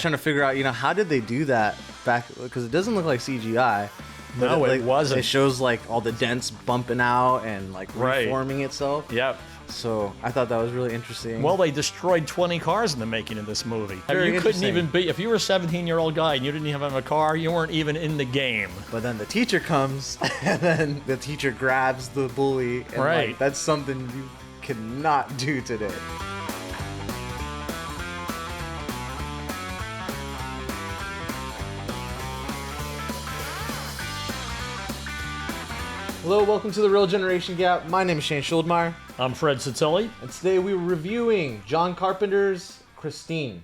trying to figure out, how did they do that back? Because it doesn't look like CGI. No, it wasn't. It shows like all the dents bumping out and like reforming itself. Yep. So I thought that was really interesting. Well, they destroyed 20 cars in the making of this movie. You couldn't even be, if you were a 17-year-old guy and you didn't even have a car, you weren't even in the game. But then the teacher comes, and then the teacher grabs the bully, and like, that's something you cannot do today. Hello, welcome to The Real Generation Gap. My name is Shane Schuldmeyer. I'm Fred Citilli. And today we're reviewing John Carpenter's Christine.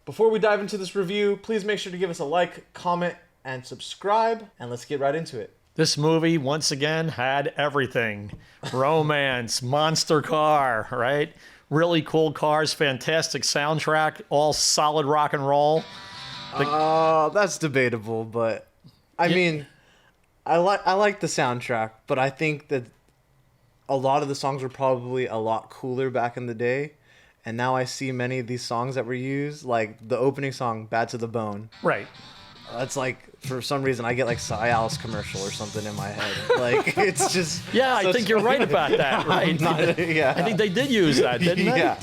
Before we dive into this review, please make sure to give us a like, comment, and subscribe. And let's get right into it. This movie, once again, had everything. Romance, monster car, right? Really cool cars, fantastic soundtrack, all solid rock and roll. That's debatable, but I mean... I like the soundtrack, but I think that a lot of the songs were probably a lot cooler back in the day. And now I see many of these songs that were used, like the opening song, Bad to the Bone. Right. That's like, for some reason, I get like Cialis commercial or something in my head. Like, it's just... Yeah, I think you're right about that, right? Yeah. I think they did use that, didn't they? Yeah.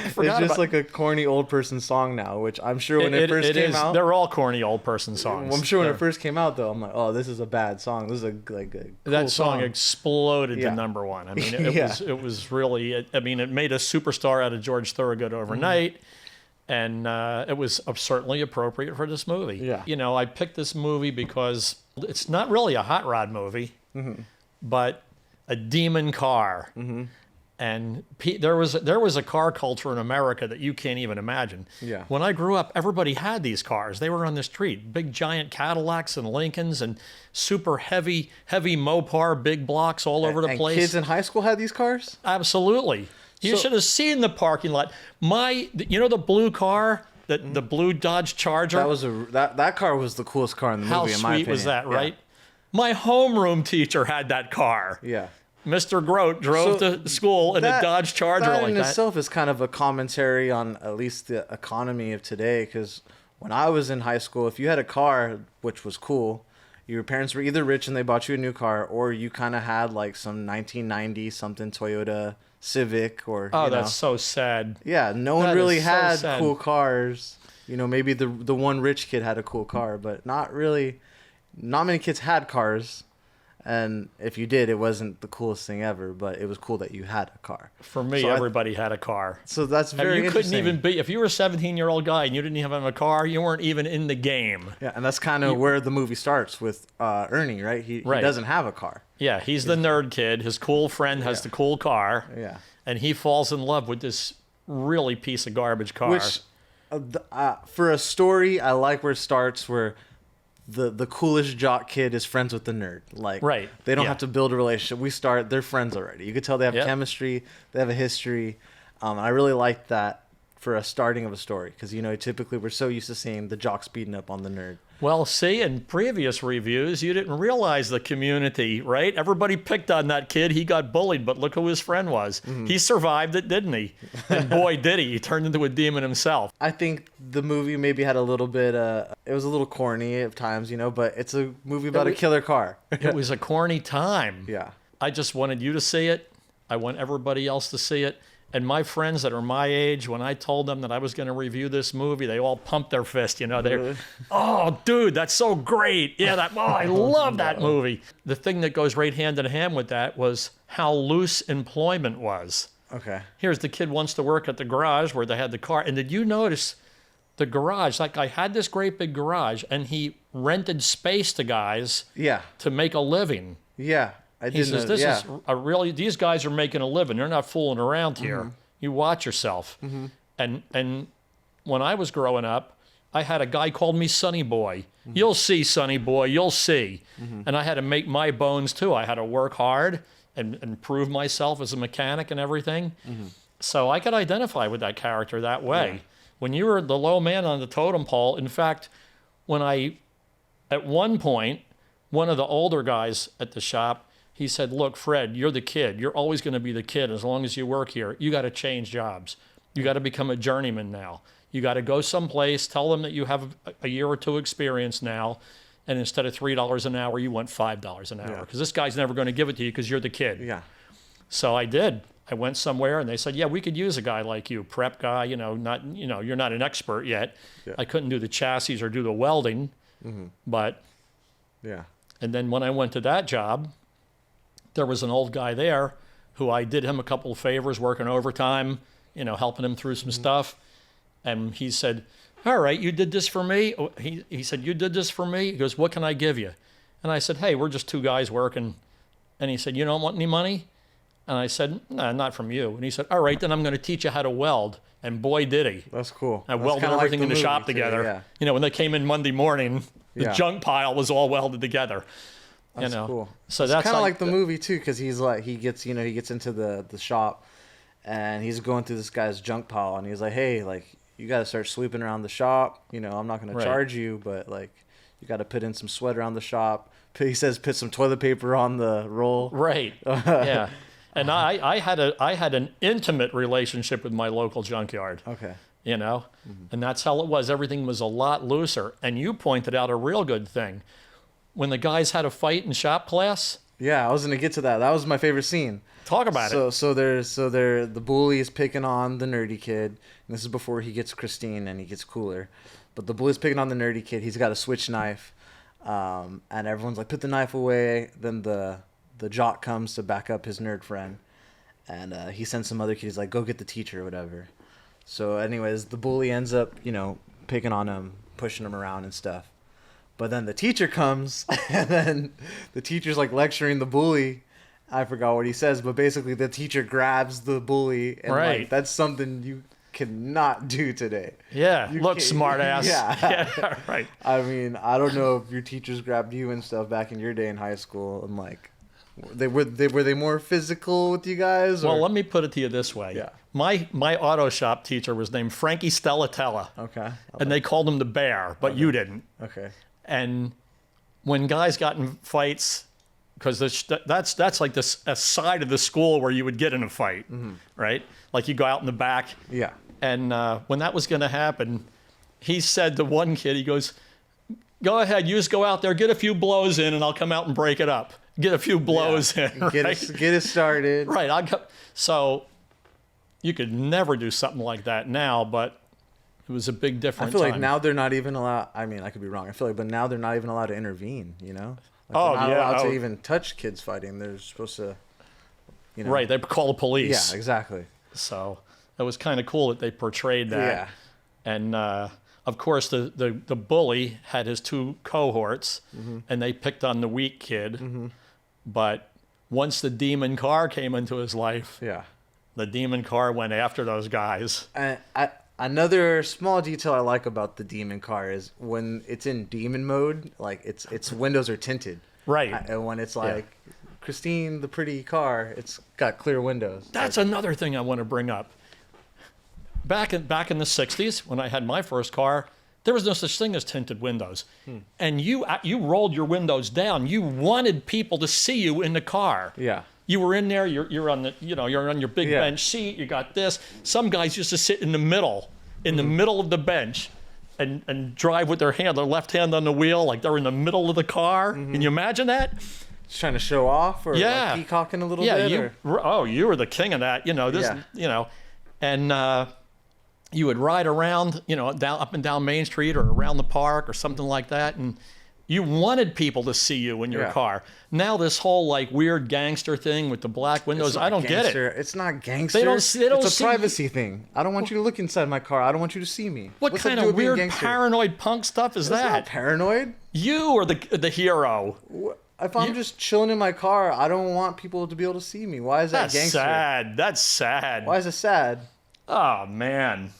It's just like a corny old person song now, which I'm sure when it first came out... They're all corny old person songs. Well, I'm sure when it first came out, though, I'm like, oh, this is a bad song. This is a cool that song song. Exploded to number one. I mean, it was really... it made a superstar out of George Thorogood overnight, and it was certainly appropriate for this movie. Yeah. You know, I picked this movie because it's not really a hot rod movie, but a demon car. And there was a car culture in America that you can't even imagine. Yeah. When I grew up, everybody had these cars. They were on the street, big giant Cadillacs and Lincolns and super heavy Mopar big blocks all over the place. And kids in high school had these cars? Absolutely. You should have seen the parking lot. The blue car, the blue Dodge Charger. That car was the coolest car in the movie, in my opinion. How sweet was that, right? Yeah. My homeroom teacher had that car. Yeah. Mr. Grote drove to school in a Dodge Charger like that. That in itself is kind of a commentary on at least the economy of today, because when I was in high school, if you had a car, which was cool, your parents were either rich and they bought you a new car, or you kind of had like some 1990 something Toyota Civic or... that's so sad. Yeah, no one really had cool cars. Maybe the one rich kid had a cool car, but not many kids had cars. And if you did, it wasn't the coolest thing ever, but it was cool that you had a car. For me, everybody had a car. So that's very interesting. You couldn't even be, if you were a 17-year-old guy and you didn't even have a car, you weren't even in the game. Yeah, and that's kind of where the movie starts with Ernie, right? He doesn't have a car. Yeah, he's the nerd kid. His cool friend has the cool car. Yeah. And he falls in love with this really piece of garbage car. Which, for a story, I like where it starts, where... The coolest jock kid is friends with the nerd. Like, they don't have to build a relationship. They're friends already. You could tell they have chemistry, they have a history. I really like that for a starting of a story, because, typically we're so used to seeing the jock speeding up on the nerd. Well, see, in previous reviews, you didn't realize the community, right? Everybody picked on that kid. He got bullied, but look who his friend was. He survived it, didn't he? And boy, did he. He turned into a demon himself. I think the movie maybe had a little bit, it was a little corny at times, but it's a movie about a killer car. It was a corny time. Yeah. I just wanted you to see it. I want everybody else to see it. And my friends that are my age, when I told them that I was going to review this movie, they all pumped their fist. They're, oh, dude, that's so great. Yeah, I love that movie. The thing that goes right hand in hand with that was how loose employment was. Okay. Here's the kid wants to work at the garage where they had the car. And did you notice the garage? Like, I had this great big garage, and he rented space to guys to make a living. Yeah. He says, these guys are making a living. They're not fooling around here. You watch yourself. And when I was growing up, I had a guy called me Sonny Boy. You'll see, Sonny Boy, you'll see. And I had to make my bones too. I had to work hard and prove myself as a mechanic and everything. So I could identify with that character that way. Yeah. When you were the low man on the totem pole, in fact, at one point, one of the older guys at the shop, he said, look, Fred, you're the kid. You're always going to be the kid as long as you work here. You got to change jobs. You got to become a journeyman now. You got to go someplace, tell them that you have a year or two experience now, and instead of $3 an hour, you want $5 an hour. Because this guy's never going to give it to you because you're the kid. Yeah. So I did. I went somewhere and they said, yeah, we could use a guy like you, prep guy, you're not an expert yet. Yeah. I couldn't do the chassis or do the welding, but yeah. And then when I went to that job, there was an old guy there who I did him a couple of favors, working overtime, helping him through some stuff. And he said, all right, you did this for me. He said, you did this for me? He goes, what can I give you? And I said, hey, we're just two guys working. And he said, you don't want any money? And I said, no, not from you. And he said, all right, then I'm going to teach you how to weld. And boy, did he. That's cool. I welded everything in the shop together. Yeah. When they came in Monday morning, the junk pile was all welded together. That's cool. So that's kind of like the movie too, because he's like, he gets into the shop and he's going through this guy's junk pile and he's like, hey, like, you got to start sweeping around the shop. I'm not going to charge you, but like, you got to put in some sweat around the shop. He says, put some toilet paper on the roll. Right. Yeah. And I had an intimate relationship with my local junkyard. Okay. And that's how it was. Everything was a lot looser. And you pointed out a real good thing. When the guys had a fight in shop class. Yeah, I was going to get to that. That was my favorite scene. Talk about it. So the bully is picking on the nerdy kid. And this is before he gets Christine and he gets cooler. But the bully's picking on the nerdy kid. He's got a switch knife. And everyone's like, put the knife away. Then the jock comes to back up his nerd friend. And he sends some other kid. He's like, go get the teacher or whatever. So anyways, the bully ends up, picking on him, pushing him around and stuff. But then the teacher comes, and then the teacher's like lecturing the bully. I forgot what he says, but basically the teacher grabs the bully. And like, that's something you cannot do today. Yeah, look, smart ass. Yeah, right. I mean, I don't know if your teachers grabbed you and stuff back in your day in high school, and like, were they more physical with you guys? Or? Well, let me put it to you this way. Yeah. My auto shop teacher was named Frankie Stellatella. Okay. And they called him the Bear, but you didn't. Okay. And when guys got in fights, because that's like a side of the school where you would get in a fight, right? Like you go out in the back. Yeah. And when that was going to happen, he said to one kid, he goes, go ahead, you just go out there, get a few blows in, and I'll come out and break it up. Get a few blows in. Right? Get it started. Right. So you could never do something like that now, but it was a big difference. I feel like now they're not even allowed. I mean, I could be wrong. I feel like, but now they're not even allowed to intervene. Like they're not allowed to even touch kids fighting. They're supposed to, Right. They call the police. Yeah, exactly. So it was kind of cool that they portrayed that. Yeah. And of course, the bully had his two cohorts, and they picked on the weak kid. But once the demon car came into his life, the demon car went after those guys. Another small detail I like about the demon car is when it's in demon mode, like its windows are tinted. Right. And when it's like Christine, the pretty car, it's got clear windows. That's another thing I want to bring up. Back in the 60s, when I had my first car, there was no such thing as tinted windows. And you rolled your windows down. You wanted people to see you in the car. Yeah. You were in there, you're on the, you're on your big bench seat, you got this. Some guys used to sit in the middle of the bench and drive with their left hand on the wheel, like they're in the middle of the car. Can you imagine that? Just trying to show off or like peacocking a little bit? You were the king of that, and you would ride around, up and down Main Street or around the park or something like that, and you wanted people to see you in your car. Now this whole like weird gangster thing with the black windows, I don't get it. It's not gangster. It's a privacy thing. I don't want you to look inside my car. I don't want you to see me. What kind of weird paranoid punk stuff is that? Not paranoid. You are the hero. If I'm just chilling in my car, I don't want people to be able to see me. Why is that gangster? That's sad. Why is it sad? Oh man.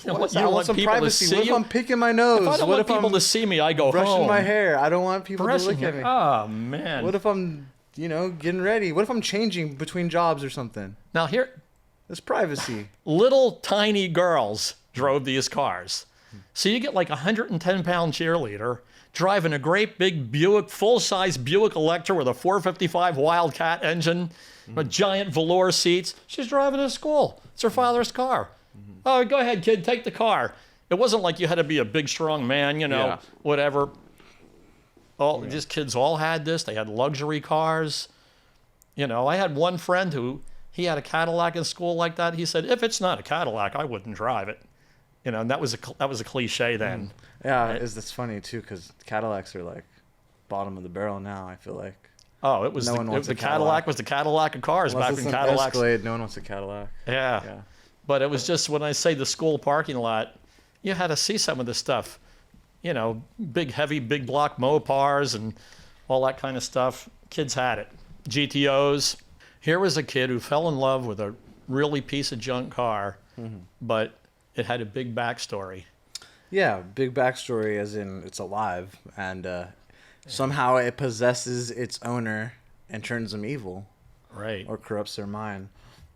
I want some privacy. What if I'm picking my nose? If I don't want people to see me, I go brushing home. my hair. I don't want people to look at me. Oh, man. What if I'm, getting ready? What if I'm changing between jobs or something? Now here... There's privacy. Little tiny girls drove these cars. So you get like a 110-pound cheerleader driving a great big Buick, full-size Buick Electra with a 455 Wildcat engine, with giant velour seats. She's driving to school. It's her father's car. Oh, go ahead, kid, take the car. It wasn't like you had to be a big, strong man, whatever. These kids all had this. They had luxury cars. I had one friend who, he had a Cadillac in school like that. He said, if it's not a Cadillac, I wouldn't drive it. And that was a cliche then. Yeah, right? It's funny too, because Cadillacs are like bottom of the barrel now, I feel like. Oh, it was the Cadillac was the Cadillac of cars. Unless back when Cadillacs. Escalade, no one wants a Cadillac. Yeah. But it was just, when I say the school parking lot, you had to see some of this stuff. Big, heavy, big block Mopars and all that kind of stuff. Kids had it. GTOs. Here was a kid who fell in love with a really piece of junk car, but it had a big backstory. Yeah, big backstory as in it's alive, and somehow it possesses its owner and turns them evil. Right. Or corrupts their mind.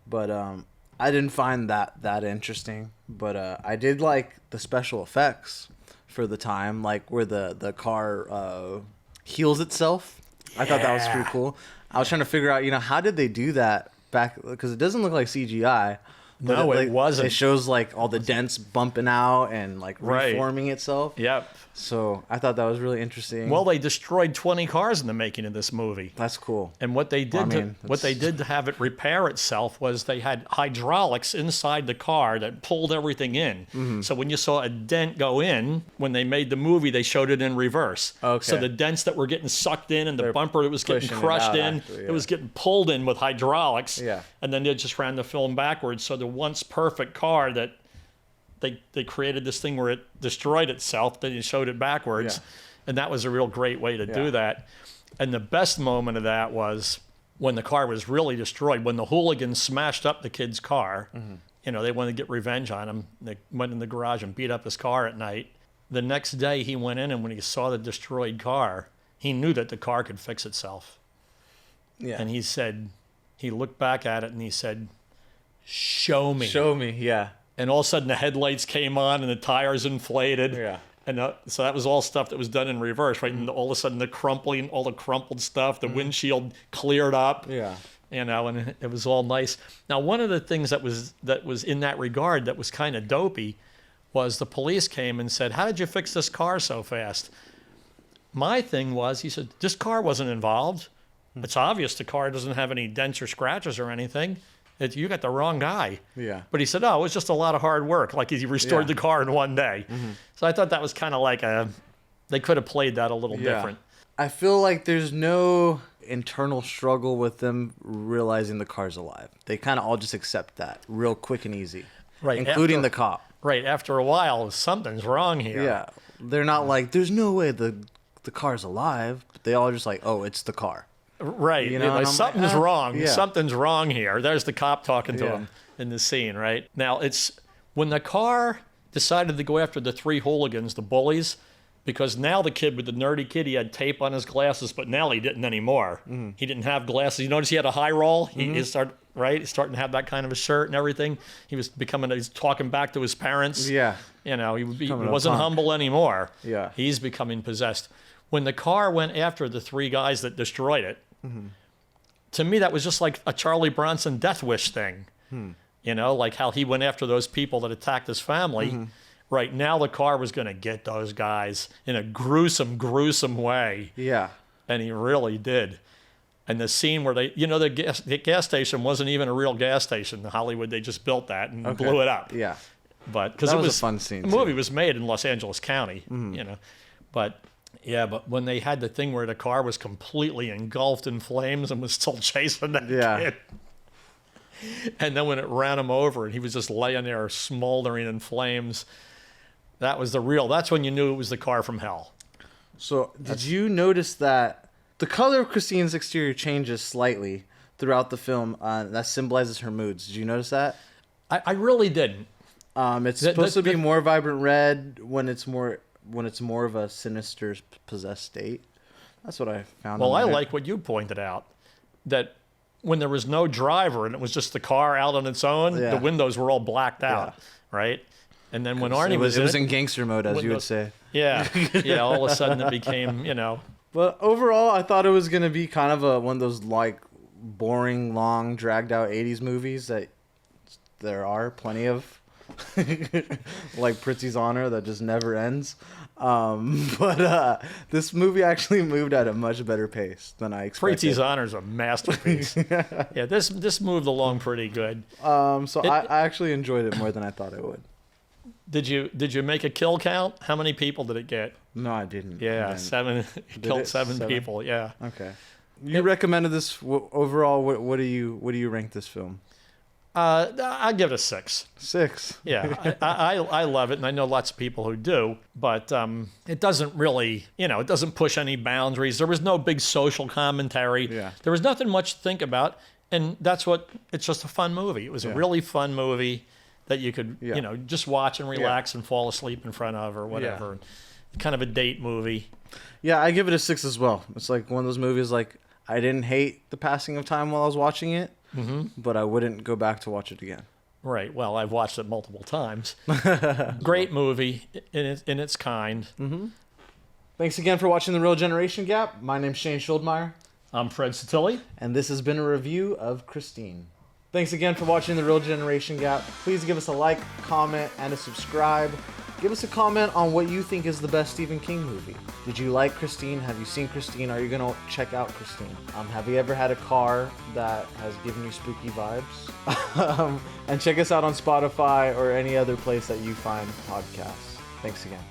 But I didn't find that interesting, but I did like the special effects for the time, like where the car heals itself. I thought that was pretty cool. I was trying to figure out, how did they do that back, because it doesn't look like CGI. No, it wasn't. It shows like all the dents bumping out and like reforming itself. Yep. So I thought that was really interesting. Well, they destroyed 20 cars in the making of this movie. That's cool. And what they did to have it repair itself was they had hydraulics inside the car that pulled everything in. Mm-hmm. So when you saw a dent go in, when they made the movie, they showed it in reverse. Okay. So the dents that were getting sucked in and the bumper that was getting crushed in, it was getting pulled in with hydraulics. Yeah. And then they just ran the film backwards. So the once perfect car that they created this thing where it destroyed itself, then you showed it backwards. Yeah. And that was a real great way to do that. And the best moment of that was when the car was really destroyed, when the hooligans smashed up the kid's car. Mm-hmm. They wanted to get revenge on him. They went in the garage and beat up his car at night. The next day he went in, and when he saw the destroyed car, he knew that the car could fix itself. Yeah. And he looked back at it and he said, show me. Show me, yeah. And all of a sudden the headlights came on and the tires inflated. Yeah. And so that was all stuff that was done in reverse, right? And all of a sudden all the crumpled stuff, the windshield cleared up. Yeah. And it was all nice. Now, one of the things that was in that regard that was kind of dopey was the police came and said, how did you fix this car so fast? My thing was, he said, this car wasn't involved. It's obvious the car doesn't have any dents or scratches or anything. You got the wrong guy. Yeah. But he said, it was just a lot of hard work. Like he restored the car in one day. Mm-hmm. So I thought that was kind of like they could have played that a little different. I feel like there's no internal struggle with them realizing the car's alive. They kind of all just accept that real quick and easy. Right. Including the cop. Right. After a while, something's wrong here. Yeah. They're not like, there's no way the car's alive. But they all just like, oh, it's the car. Right. Something's wrong. Yeah. Something's wrong here. There's the cop talking to him in the scene, right? Now, it's when the car decided to go after the three hooligans, the bullies, because now the kid with the nerdy kid, he had tape on his glasses, but now he didn't anymore. Mm. He didn't have glasses. You notice he had a high roll? He's starting to have that kind of a shirt and everything. He's talking back to his parents. Yeah. He wasn't humble anymore. Yeah. He's becoming possessed. When the car went after the three guys that destroyed it, to me, that was just like a Charlie Bronson Death Wish thing. Like how he went after those people that attacked his family. Right now, the car was going to get those guys in a gruesome, gruesome way. Yeah. And he really did. And the scene where the gas station wasn't even a real gas station in Hollywood. They just built that and blew it up. Yeah. But because it was a fun scene. The movie was made in Los Angeles County, But but when they had the thing where the car was completely engulfed in flames and was still chasing that kid. And then when it ran him over and he was just laying there smoldering in flames, that's when you knew it was the car from hell. So did you notice that the color of Christine's exterior changes slightly throughout the film? That symbolizes her moods. Did you notice that? I really didn't. It's supposed to be more vibrant red when it's more of a sinister possessed state. That's what I found. Well, I like what you pointed out, that when there was no driver and it was just the car out on its own, the windows were all blacked out, right? And then when Arnie was in gangster mode, as you would say. Yeah, all of a sudden it became, But overall, I thought it was going to be kind of one of those like boring, long, dragged out 80s movies that there are plenty of. like Pritzi's Honor that just never ends. But this movie actually moved at a much better pace than I expected. Pritzi's Honor is a masterpiece. Yeah, this moved along pretty good. I actually enjoyed it more than I thought I would. Did you make a kill count? How many people did it get? No, I didn't. Yeah, seven. Killed seven people. Yeah. Okay. You recommended this overall. What do you rank this film? I give it a 6. 6. Yeah, I love it, and I know lots of people who do, but it doesn't really, it doesn't push any boundaries. There was no big social commentary. Yeah. There was nothing much to think about, and it's just a fun movie. It was a really fun movie that you could, just watch and relax and fall asleep in front of or whatever. Yeah. Kind of a date movie. Yeah, I give it a 6 as well. It's like one of those movies like I didn't hate the passing of time while I was watching it. Mm-hmm. But I wouldn't go back to watch it again. Right. Well, I've watched it multiple times. Great movie in its kind. Mm-hmm. Thanks again for watching The Real Generation Gap. My name's Shane Schuldmeyer. I'm Fred Satilli. And this has been a review of Christine. Thanks again for watching The Real Generation Gap. Please give us a like, comment, and a subscribe. Give us a comment on what you think is the best Stephen King movie. Did you like Christine? Have you seen Christine? Are you going to check out Christine? Have you ever had a car that has given you spooky vibes? And check us out on Spotify or any other place that you find podcasts. Thanks again.